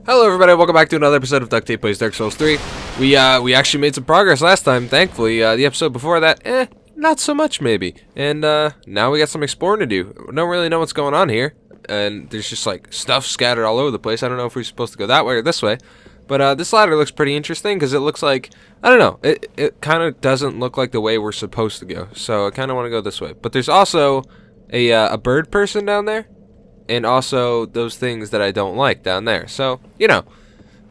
Hello everybody, welcome back to another episode of DuckedTape Plays Dark Souls 3. We actually made some progress last time, thankfully. The episode before that, not so much maybe. And now we got some exploring to do. We don't really know what's going on here. And there's just like stuff scattered all over the place. I don't know if we're supposed to go that way or this way. But this ladder looks pretty interesting because it looks like, I don't know, it kind of doesn't look like the way we're supposed to go. So I kind of want to go this way. But there's also a bird person down there. And also those things that I don't like down there. So, you know,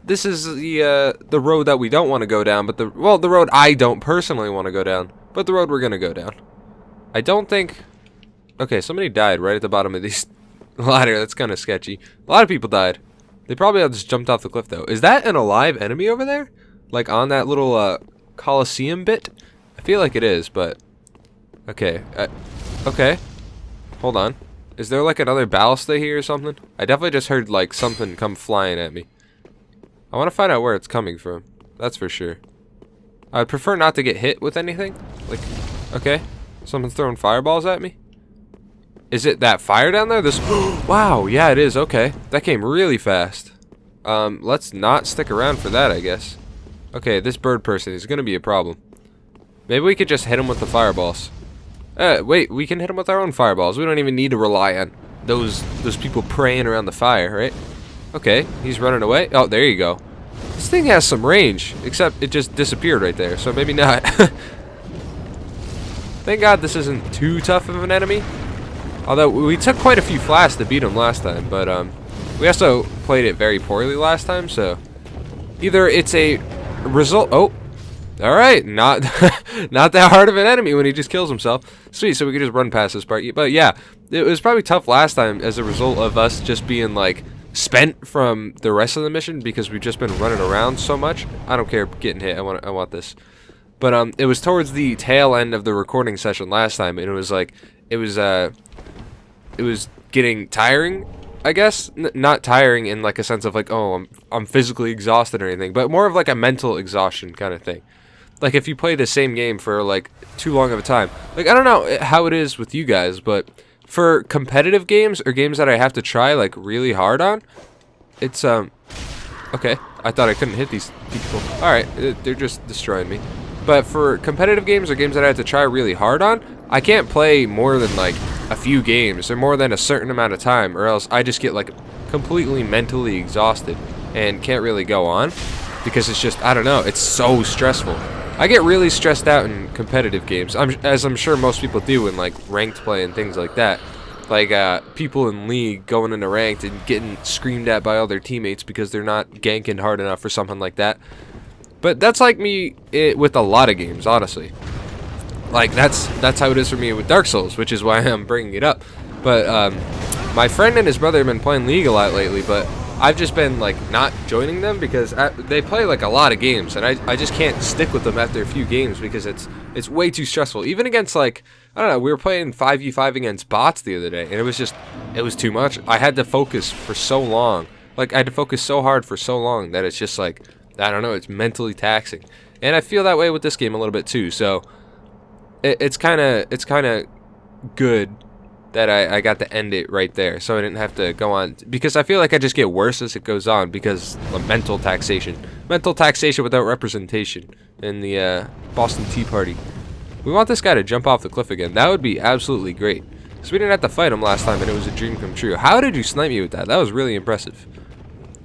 this is the road that we don't want to go down, but the road I don't personally want to go down, but the road we're going to go down. I don't think... Okay, somebody died right at the bottom of this ladder. That's kind of sketchy. A lot of people died. They probably all just jumped off the cliff, though. Is that an alive enemy over there? Like on that little Coliseum bit? I feel like it is, but... Okay. Okay. Hold on. Is there like another ballista here or something? I definitely just heard like something come flying at me. I want to find out where it's coming from. That's for sure. I'd prefer not to get hit with anything. Like, okay. Someone's throwing fireballs at me. Is it that fire down there? This. Wow, yeah it is. Okay. That came really fast. Let's not stick around for that, I guess. Okay, this bird person is going to be a problem. Maybe we could just hit him with the fireballs. Wait, we can hit them with our own fireballs. We don't even need to rely on those people praying around the fire, right? Okay, he's running away. Oh, there you go. This thing has some range, except it just disappeared right there, so maybe not. Thank God this isn't too tough of an enemy. Although, we took quite a few flasks to beat him last time, but we also played it very poorly last time, so... Either it's a result... Oh! Alright, not not that hard of an enemy when he just kills himself. Sweet, so we could just run past this part. But yeah, it was probably tough last time as a result of us just being like spent from the rest of the mission because we've just been running around so much. I don't care getting hit. I want this. But it was towards the tail end of the recording session last time, and it was like it was getting tiring, I guess. Not tiring in like a sense of like, oh, I'm physically exhausted or anything, but more of like a mental exhaustion kind of thing. Like, if you play the same game for, like, too long of a time. Like, I don't know how it is with you guys, but for competitive games or games that I have to try, like, really hard on, it's, okay. I thought I couldn't hit these people. Alright, they're just destroying me. But for competitive games or games that I have to try really hard on, I can't play more than, like, a few games or more than a certain amount of time, or else I just get, like, completely mentally exhausted and can't really go on because it's just, I don't know, it's so stressful. I get really stressed out in competitive games, as I'm sure most people do in like ranked play and things like that. Like people in League going into ranked and getting screamed at by all their teammates because they're not ganking hard enough or something like that. But that's like me with a lot of games, honestly. Like that's how it is for me with Dark Souls, which is why I'm bringing it up. But my friend and his brother have been playing League a lot lately, but I've just been like not joining them because they play like a lot of games, and I just can't stick with them after a few games because it's way too stressful. Even against like, I don't know, we were playing 5v5 against bots the other day, and it was too much. I had to focus for so long. Like I had to focus so hard for so long that it's just like, I don't know, it's mentally taxing. And I feel that way with this game a little bit too. So it's kind of good that I got to end it right there, so I didn't have to go on, because I feel like I just get worse as it goes on because of mental taxation without representation in the Boston Tea Party. We want this guy to jump off the cliff again. That would be absolutely great, because we didn't have to fight him last time and it was a dream come true. How did you snipe me with that? That was really impressive.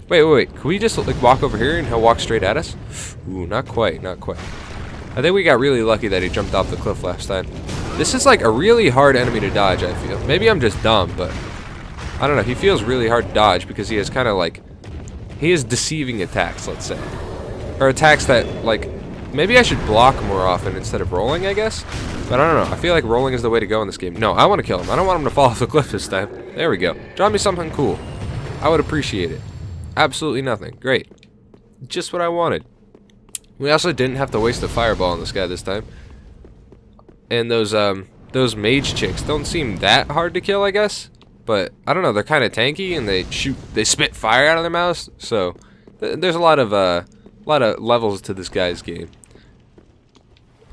Wait, can we just like walk over here and he'll walk straight at us? Ooh, not quite. I think we got really lucky that he jumped off the cliff last time. This is like a really hard enemy to dodge, I feel. Maybe I'm just dumb, but I don't know. He feels really hard to dodge because he has kind of like, he has deceiving attacks, let's say. Or attacks that, like, maybe I should block more often instead of rolling, I guess. But I don't know. I feel like rolling is the way to go in this game. No, I want to kill him. I don't want him to fall off the cliff this time. There we go. Draw me something cool. I would appreciate it. Absolutely nothing. Great. Just what I wanted. We also didn't have to waste a fireball on this guy this time. And those mage chicks don't seem that hard to kill, I guess. But I don't know, they're kind of tanky and they spit fire out of their mouths. So there's a lot of levels to this guy's game.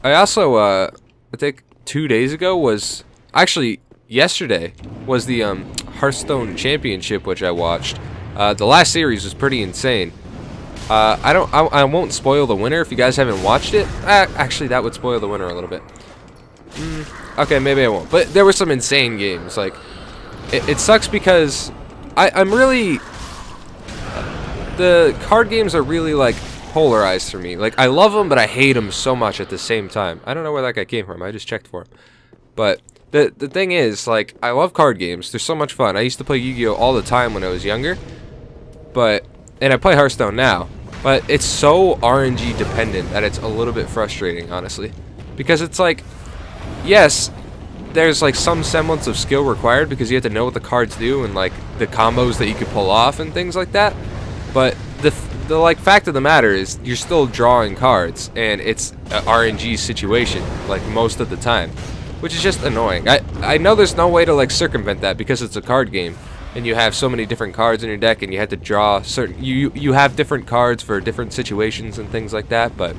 I also I think 2 days ago was actually yesterday was the Hearthstone Championship, which I watched. The last series was pretty insane. I won't spoil the winner if you guys haven't watched it. Actually, that would spoil the winner a little bit. Okay, maybe I won't. But there were some insane games. Like, it sucks because I'm really... The card games are really, like, polarized for me. Like, I love them, but I hate them so much at the same time. I don't know where that guy came from. I just checked for him. But the thing is, like, I love card games. They're so much fun. I used to play Yu-Gi-Oh! All the time when I was younger. And I play Hearthstone now. But it's so RNG dependent that it's a little bit frustrating, honestly. Because it's like, yes, there's like some semblance of skill required because you have to know what the cards do and like the combos that you could pull off and things like that. But the like fact of the matter is you're still drawing cards and it's a RNG situation like most of the time, which is just annoying. I know there's no way to like circumvent that because it's a card game and you have so many different cards in your deck and you have to draw certain you have different cards for different situations and things like that, but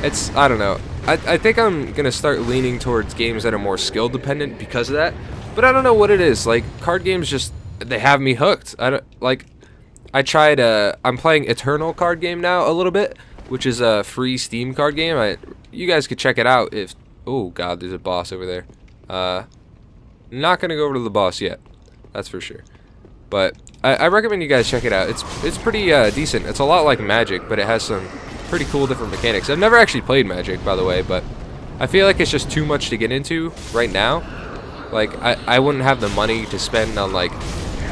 it's, I don't know. I think I'm gonna start leaning towards games that are more skill dependent because of that, but I don't know what it is. Like, card games just, they have me hooked. I tried I'm playing Eternal card game now a little bit, which is a free Steam card game. You guys could check it out if, oh god, there's a boss over there. Not gonna go over to the boss yet, that's for sure. But I recommend you guys check it out. It's pretty decent. It's a lot like Magic, but it has some pretty cool different mechanics. I've never actually played Magic, by the way, but I feel like it's just too much to get into right now. Like, I wouldn't have the money to spend on like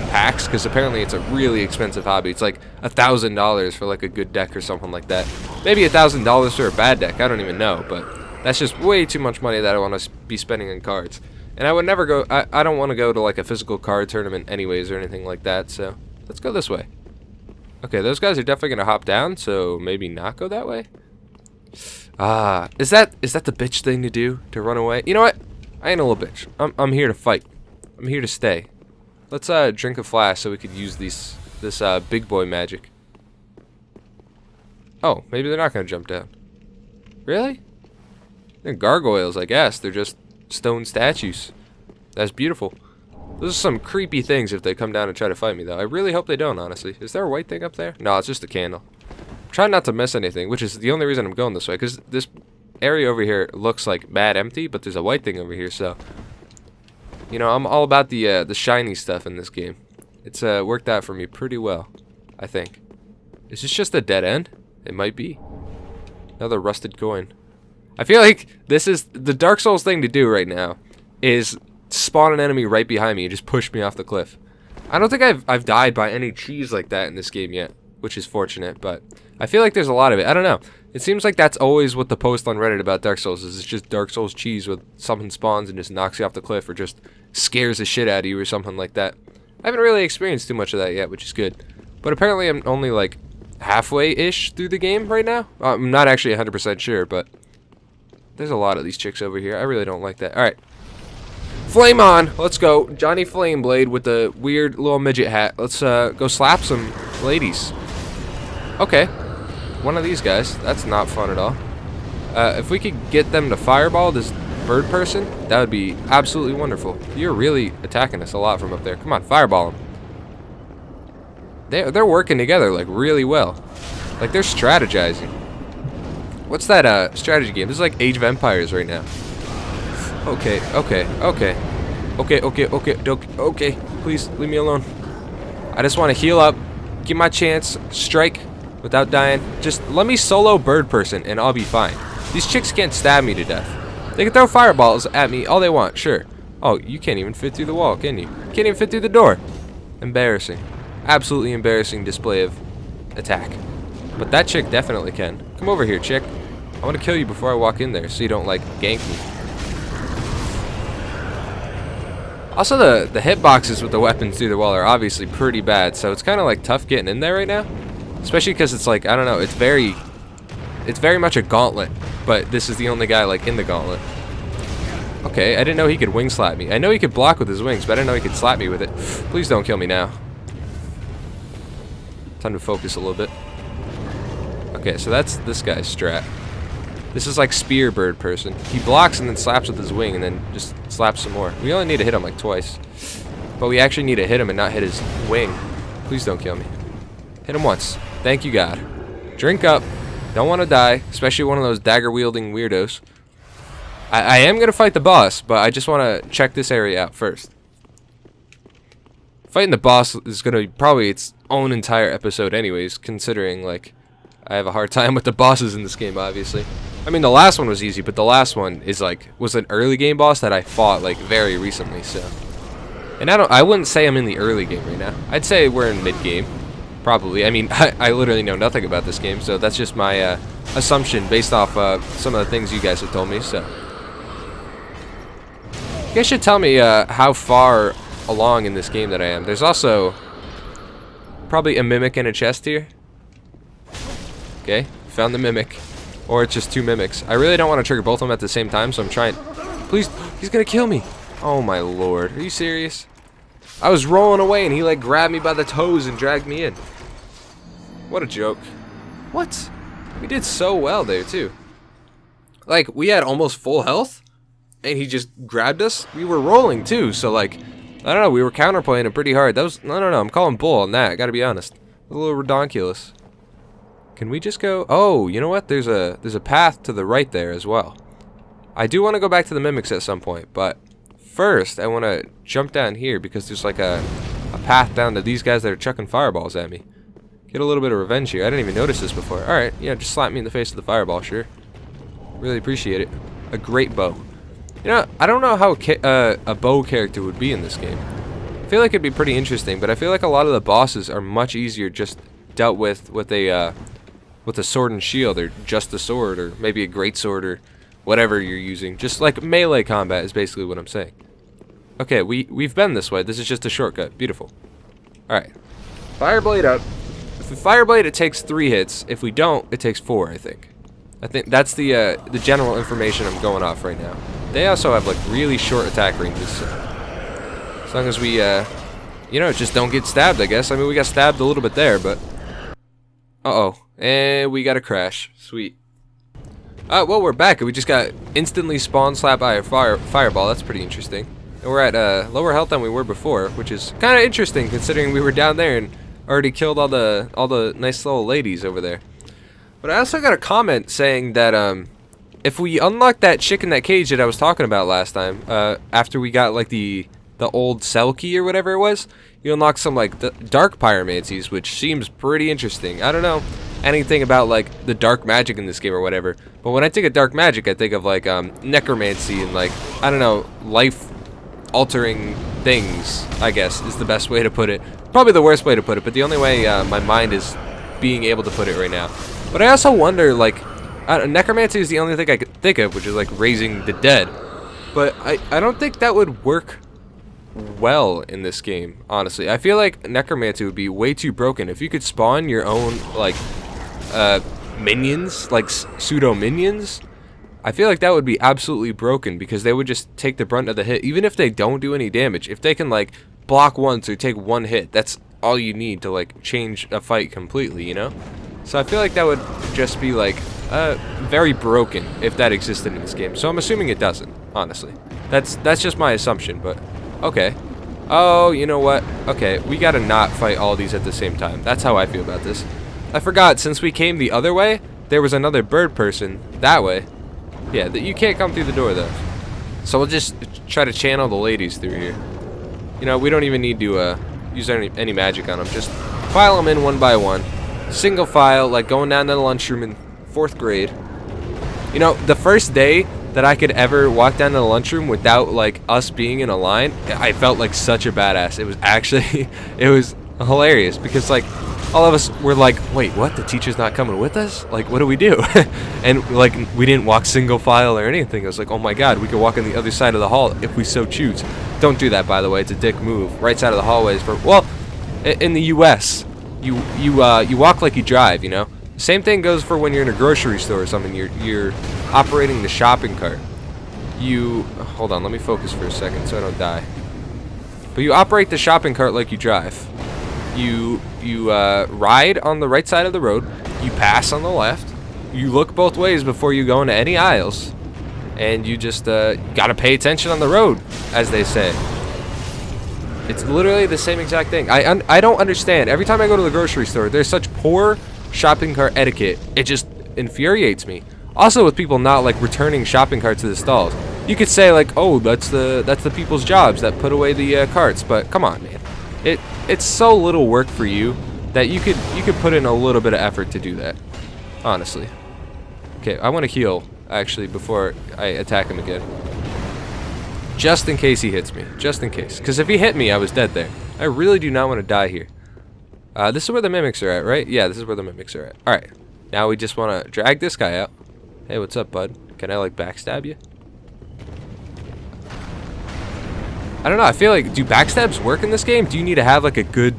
packs, because apparently it's a really expensive hobby. It's like $1,000 for like a good deck or something like that. Maybe $1,000 for a bad deck, I don't even know, but that's just way too much money that I want to be spending on cards. And I would never go, I don't want to go to like a physical card tournament anyways or anything like that, so let's go this way. Okay, those guys are definitely going to hop down, so maybe not go that way. Is that the bitch thing to do, to run away? You know what? I ain't a little bitch. I'm here to fight. I'm here to stay. Let's drink a flask so we could use this big boy magic. Oh, maybe they're not going to jump down. Really? They're gargoyles, I guess. They're just stone statues. That's beautiful. Those are some creepy things if they come down and try to fight me, though. I really hope they don't, honestly. Is there a white thing up there? No, it's just a candle. I'm trying not to miss anything, which is the only reason I'm going this way, because this area over here looks like bad empty, but there's a white thing over here, so... You know, I'm all about the shiny stuff in this game. It's worked out for me pretty well, I think. Is this just a dead end? It might be. Another rusted coin. I feel like this is the Dark Souls thing to do right now, is spawn an enemy right behind me and just push me off the cliff. I don't think I've died by any cheese like that in this game yet, which is fortunate, but I feel like there's a lot of it. I don't know. It seems like that's always what the post on Reddit about Dark Souls is. It's just Dark Souls cheese with something spawns and just knocks you off the cliff or just scares the shit out of you or something like that. I haven't really experienced too much of that yet, which is good. But apparently I'm only like halfway-ish through the game right now. I'm not actually 100% sure, but there's a lot of these chicks over here. I really don't like that. Alright. Flame on! Let's go. Johnny Flameblade with the weird little midget hat. Let's go slap some ladies. Okay. One of these guys. That's not fun at all. If we could get them to fireball this bird person, that would be absolutely wonderful. You're really attacking us a lot from up there. Come on, fireball them. They're working together like really well. Like they're strategizing. What's that strategy game? This is like Age of Empires right now. Okay. Please leave me alone. I just want to heal up, get my chance, strike without dying. Just let me solo bird person and I'll be fine. These chicks can't stab me to death. They can throw fireballs at me all they want, sure. Oh, you can't even fit through the wall, can you? You can't even fit through the door. Embarrassing. Absolutely embarrassing display of attack. But that chick definitely can. Come over here, chick. I want to kill you before I walk in there so you don't, like, gank me. Also, the hitboxes with the weapons through the wall are obviously pretty bad, so it's kind of, like, tough getting in there right now. Especially because it's, like, I don't know, it's very much a gauntlet, but this is the only guy, like, in the gauntlet. Okay, I didn't know he could wing slap me. I know he could block with his wings, but I didn't know he could slap me with it. Please don't kill me now. Time to focus a little bit. Okay, so that's this guy's strat. This is like spear bird person. He blocks and then slaps with his wing and then just slaps some more. We only need to hit him like twice. But we actually need to hit him and not hit his wing. Please don't kill me. Hit him once. Thank you, God. Drink up. Don't want to die, especially one of those dagger-wielding weirdos. I am going to fight the boss, but I just want to check this area out first. Fighting the boss is going to be probably its own entire episode anyways, considering, like, I have a hard time with the bosses in this game, obviously. I mean, the last one was easy, but the last one is, like, was an early game boss that I fought, like, very recently, so. And I wouldn't say I'm in the early game right now. I'd say we're in mid-game, probably. I mean, I literally know nothing about this game, so that's just my assumption based off some of the things you guys have told me, so. You guys should tell me how far along in this game that I am. There's also probably a mimic in a chest here. Okay, found the mimic. Or it's just two mimics. I really don't want to trigger both of them at the same time, so I'm trying. Please, he's gonna kill me. Oh my lord, are you serious? I was rolling away and he like grabbed me by the toes and dragged me in. What a joke. What? We did so well there too. Like, we had almost full health and he just grabbed us. We were rolling too, so like, I don't know, we were counterplaying it pretty hard. That was, no, I'm calling bull on that, I gotta be honest. A little redonkulous. Can we just go? Oh, you know what? There's a path to the right there as well. I do want to go back to the mimics at some point, but first I want to jump down here because there's like a path down to these guys that are chucking fireballs at me. Get a little bit of revenge here. I didn't even notice this before. Alright, yeah, just slap me in the face with the fireball, sure. Really appreciate it. A great bow. You know, I don't know how a bow character would be in this game. I feel like it'd be pretty interesting, but I feel like a lot of the bosses are much easier just dealt with a sword and shield, or just a sword, or maybe a great sword, or whatever you're using. Just like melee combat is basically what I'm saying. Okay, we've been this way. This is just a shortcut. Beautiful. Alright. Fireblade up. If we Fireblade, it takes 3 hits. If we don't, it takes 4, I think. I think that's the general information I'm going off right now. They also have like really short attack ranges. So as long as we, you know, just don't get stabbed, I guess. I mean, we got stabbed a little bit there, but... Uh-oh. And we got a crash. Sweet. Well, we're back. We just got instantly spawn slapped by a fireball. That's pretty interesting. And we're at lower health than we were before, which is kind of interesting considering we were down there and already killed all the nice little ladies over there. But I also got a comment saying that if we unlock that chick in that cage that I was talking about last time, after we got like the old cell key or whatever it was, you unlock some like the dark pyromancies, which seems pretty interesting. I don't know anything about like the dark magic in this game or whatever, but when I think of dark magic, I think of like necromancy and like, I don't know, life altering things, I guess is the best way to put it. Probably the worst way to put it, but the only way my mind is being able to put it right now. But I also wonder, like, necromancy is the only thing I could think of, which is like raising the dead, but I don't think that would work well in this game, honestly. I feel like necromancy would be way too broken. If you could spawn your own like minions, like pseudo minions, I feel like that would be absolutely broken because they would just take the brunt of the hit, even if they don't do any damage. If they can like block once or take 1 hit, that's all you need to like change a fight completely, you know? So I feel like that would just be like very broken if that existed in this game. So I'm assuming it doesn't, honestly. That's just my assumption, but okay. Oh, you know what? Okay, we gotta not fight all these at the same time. That's how I feel about this. I forgot, since we came the other way, there was another bird person that way. Yeah, you can't come through the door, though. So we'll just try to channel the ladies through here. You know, we don't even need to use any magic on them. Just file them in one by one. Single file, like going down to the lunchroom in 4th grade. You know, the first day that I could ever walk down to the lunchroom without, like, us being in a line, I felt like such a badass. It was actually, it was hilarious because, like, all of us were like, wait, what? The teacher's not coming with us? Like, what do we do? And, like, we didn't walk single file or anything. I was like, oh my god, we could walk on the other side of the hall if we so choose. Don't do that, by the way. It's a dick move. Right side of the hallway is for, well, in the U.S., you walk like you drive, you know? Same thing goes for when you're in a grocery store or something. You're operating the shopping cart. Hold on, let me focus for a second so I don't die. But you operate the shopping cart like you drive. You ride on the right side of the road. You pass on the left. You look both ways before you go into any aisles. And you just gotta pay attention on the road, as they say. It's literally the same exact thing. I don't understand. Every time I go to the grocery store, there's such poor shopping cart etiquette. It just infuriates me. Also, with people not like returning shopping carts to the stalls. You could say like, oh, that's the people's jobs that put away the carts. But come on, man. It's so little work for you that you could put in a little bit of effort to do that. Honestly. Okay, I want to heal actually before I attack him again. Just in case he hits me. Just in case. Because if he hit me, I was dead there. I really do not want to die here. This is where the mimics are at, right? Yeah, this is where the mimics are at. Alright. Now we just want to drag this guy out. Hey, what's up, bud? Can I, like, backstab you? I don't know. I feel like, do backstabs work in this game? Do you need to have, like, a good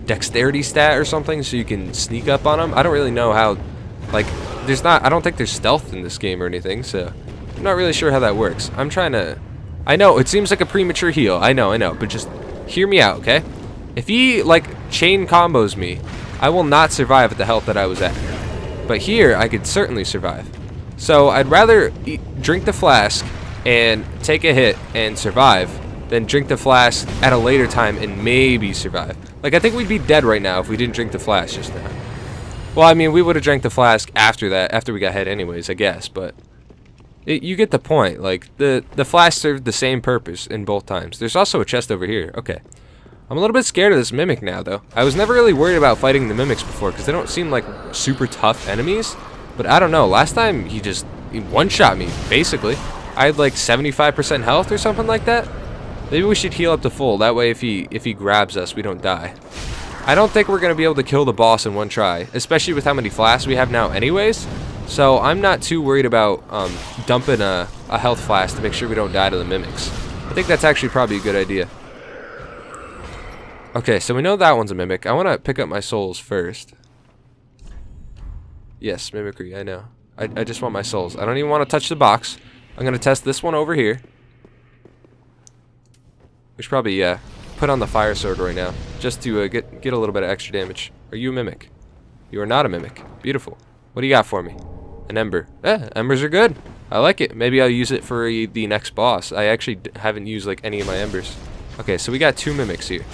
dexterity stat or something so you can sneak up on them? I don't really know how, like, I don't think there's stealth in this game or anything, so I'm not really sure how that works. I'm trying to... I know, it seems like a premature heal. I know, but just hear me out, okay? If he, like, chain combos me, I will not survive at the health that I was at. But here, I could certainly survive. So, I'd rather drink the flask and take a hit and survive than drink the flask at a later time and maybe survive. Like, I think we'd be dead right now if we didn't drink the flask just now. Well, I mean, we would have drank the flask after that, after we got hit anyways, I guess, but... you get the point. Like, the flask served the same purpose in both times. There's also a chest over here. Okay. I'm a little bit scared of this mimic now, though. I was never really worried about fighting the mimics before, because they don't seem like super tough enemies. But I don't know. Last time, he one-shot me, basically. I had, like, 75% health or something like that. Maybe we should heal up to full. That way, if he grabs us, we don't die. I don't think we're going to be able to kill the boss in one try, especially with how many flasks we have now anyways. So I'm not too worried about dumping a health flask to make sure we don't die to the mimics. I think that's actually probably a good idea. Okay, so we know that one's a mimic. I want to pick up my souls first. Yes, mimicry, I know. I just want my souls. I don't even want to touch the box. I'm going to test this one over here. We should probably put on the fire sword right now, just to get a little bit of extra damage. Are you a mimic? You are not a mimic. Beautiful. What do you got for me? An ember. Embers are good. I like it. Maybe I'll use it for the next boss. I actually haven't used like any of my embers. Okay, so we got 2 mimics here.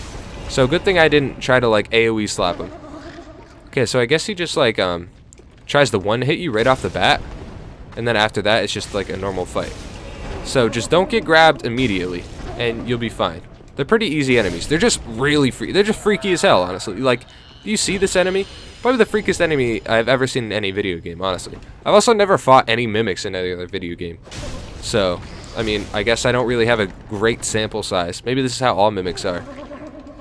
So good thing I didn't try to like AoE slap him. Okay, so I guess he just like tries to one-hit you right off the bat, and then after that it's just like a normal fight. So just don't get grabbed immediately, and you'll be fine. They're pretty easy enemies. They're just really they're just freaky as hell, honestly. Like, do you see this enemy? Probably the freakiest enemy I've ever seen in any video game, honestly. I've also never fought any mimics in any other video game. So, I mean, I guess I don't really have a great sample size. Maybe this is how all mimics are.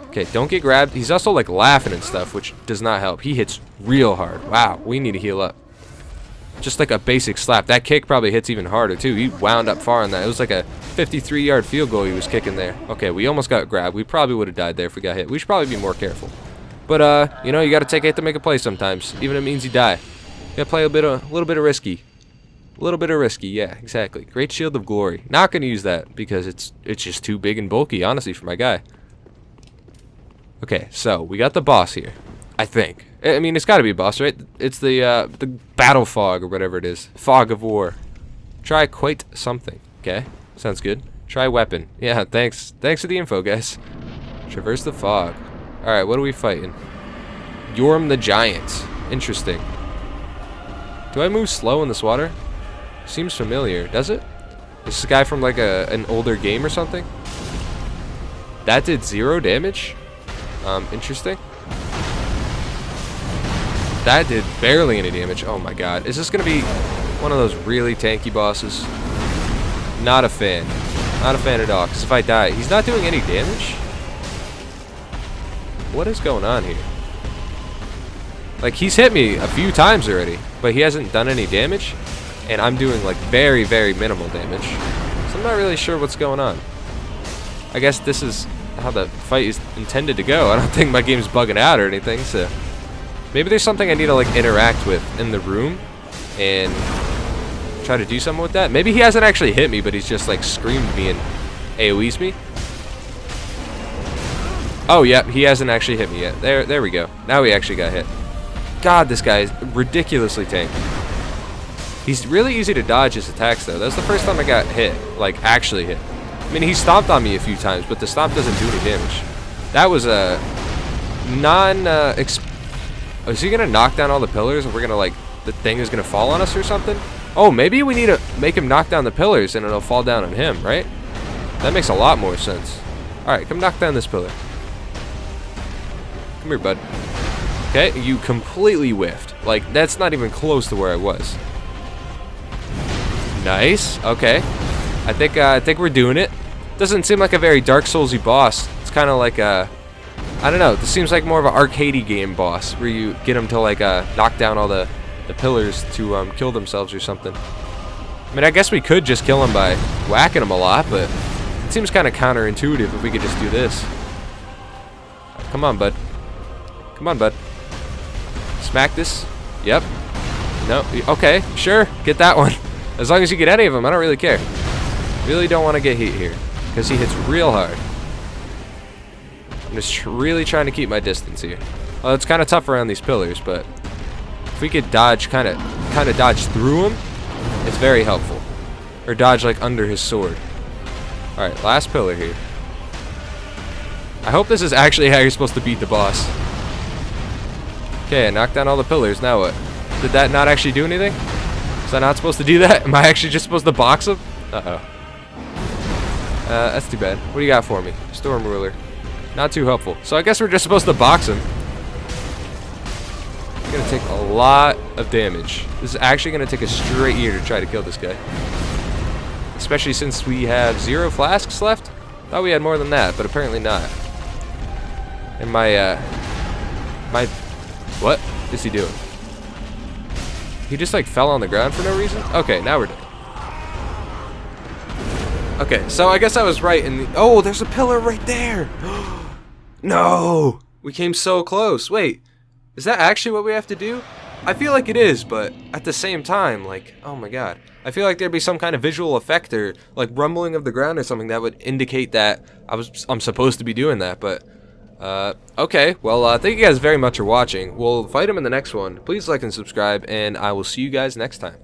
Okay, don't get grabbed. He's also, like, laughing and stuff, which does not help. He hits real hard. Wow, we need to heal up. Just like a basic slap. That kick probably hits even harder, too. He wound up far on that. It was like a 53-yard field goal he was kicking there. Okay, we almost got grabbed. We probably would have died there if we got hit. We should probably be more careful. But, you know, you got to take a hit to make a play sometimes, even if it means you die. You got to play a little bit of risky. A little bit of risky, yeah, exactly. Great Shield of Glory. Not going to use that because it's just too big and bulky, honestly, for my guy. Okay, so we got the boss here, I think. I mean, it's got to be a boss, right? It's the battle fog or whatever it is. Fog of war. Try quite something. Okay, sounds good. Try weapon. Yeah, thanks. Thanks for the info, guys. Traverse the fog. Alright, what are we fighting? Yorm the Giant. Interesting. Do I move slow in this water? Seems familiar. Does it? Is this guy from like an older game or something? That did 0 damage? Interesting. That did barely any damage. Oh my god. Is this going to be one of those really tanky bosses? Not a fan. Not a fan at all. Because if I die, he's not doing any damage? What is going on here? Like, he's hit me a few times already, but he hasn't done any damage. And I'm doing, like, very, very minimal damage. So I'm not really sure what's going on. I guess this is how the fight is intended to go. I don't think my game's bugging out or anything, so... Maybe there's something I need to, like, interact with in the room and try to do something with that. Maybe he hasn't actually hit me, but he's just, like, screamed me and AoE's me. Oh, yep, he hasn't actually hit me yet. There we go. Now he actually got hit. God, this guy is ridiculously tanky. He's really easy to dodge his attacks, though. That's the first time I got hit. Like, actually hit. mean, he stomped on me a few times, but the stomp doesn't do any damage. That was a is he gonna knock down all the pillars, and we're gonna, like, the thing is gonna fall on us or something? Oh, maybe we need to make him knock down the pillars, and it'll fall down on him, right? That makes a lot more sense. Alright, come knock down this pillar. Come here, bud. Okay, you completely whiffed. Like, that's not even close to where I was. Nice. Okay. I think we're doing it. Doesn't seem like a very Dark Souls-y boss. It's kind of like a... I don't know. This seems like more of an arcadey game boss, where you get them to, like, knock down all the pillars to kill themselves or something. I mean, I guess we could just kill them by whacking them a lot, but it seems kind of counterintuitive if we could just do this. Come on, bud. Come on, bud. Smack this. Yep. No. Okay, sure. Get that one. As long as you get any of them, I don't really care. Really don't want to get hit here, because he hits real hard. I'm just really trying to keep my distance here. Well, it's kind of tough around these pillars, but if we could dodge, kind of dodge through him, it's very helpful. Or dodge, like, under his sword. Alright, last pillar here. I hope this is actually how you're supposed to beat the boss. Okay, I knocked down all the pillars. Now what? Did that not actually do anything? Was I not supposed to do that? Am I actually just supposed to box him? Uh-oh. That's too bad. What do you got for me? Storm Ruler. Not too helpful. So I guess we're just supposed to box him. It's gonna take a lot of damage. This is actually gonna take a straight year to try to kill this guy. Especially since we have 0 flasks left. Thought we had more than that, but apparently not. And what is he doing? He just, like, fell on the ground for no reason? Okay, now we're dead. Okay, so I guess I was right in the... Oh, there's a pillar right there! No! We came so close. Wait, is that actually what we have to do? I feel like it is, but at the same time, like, oh my god. I feel like there'd be some kind of visual effect or, like, rumbling of the ground or something that would indicate that I'm supposed to be doing that, but... okay, well, thank you guys very much for watching. We'll fight him in the next one. Please like and subscribe, and I will see you guys next time.